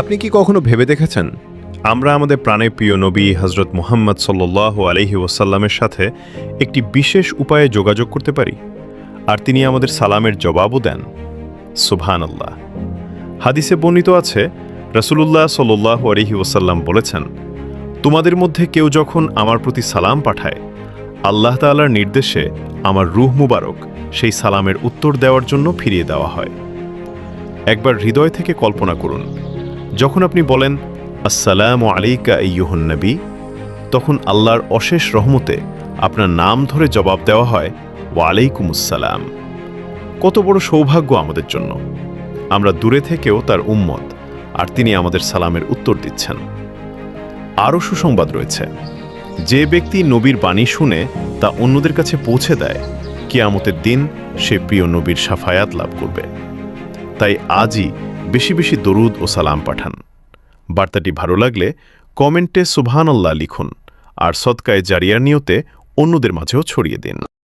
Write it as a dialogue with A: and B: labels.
A: আপনি কি কখনো ভেবে দেখেছেন আমরা আমাদের প্রাণের প্রিয় নবী হজরত মুহাম্মদ সাল্লাল্লাহু আলাইহি ওয়াসাল্লামের সাথে একটি বিশেষ উপায়ে যোগাযোগ করতে পারি আর তিনি আমাদের সালামের জবাবও দেন? সুবহানাল্লাহ। হাদিসে বর্ণিত আছে, রাসূলুল্লাহ সাল্লাল্লাহু আলাইহি ওয়াসাল্লাম বলেছেন, তোমাদের মধ্যে কেউ যখন আমার প্রতি সালাম পাঠায়, আল্লাহ তাআলার নির্দেশে আমার রূহ মুবারক সেই সালামের উত্তর দেওয়ার জন্য ফিরিয়ে দেওয়া হয়। একবার হৃদয় থেকে কল্পনা করুন, যখন আপনি বলেন আসসালামু আলাইকা আইয়ুহান নবী, তখন আল্লাহর অশেষ রহমতে আপনার নাম ধরে জবাব দেওয়া হয় ওয়ালাইকুমুসসালাম। কত বড় সৌভাগ্য আমাদের জন্য! আমরা দূরে থেকেও তার উম্মত, আর তিনি আমাদের সালামের উত্তর দিচ্ছেন। আরও সুসংবাদ রয়েছে, যে ব্যক্তি নবীর বাণী শুনে তা অন্যদের কাছে পৌঁছে দেয়, কিয়ামতের দিন সে প্রিয় নবীর শাফায়াত লাভ করবে। তাই আজই বেশি বেশি দরুদ ও সালাম পাঠান। বার্তাটি ভালো লাগলে কমেন্টে সুবহানাল্লাহ লিখুন আর সদকায়ে জারিয়ার নিয়তে অন্যদের মাঝেও ছড়িয়ে দিন।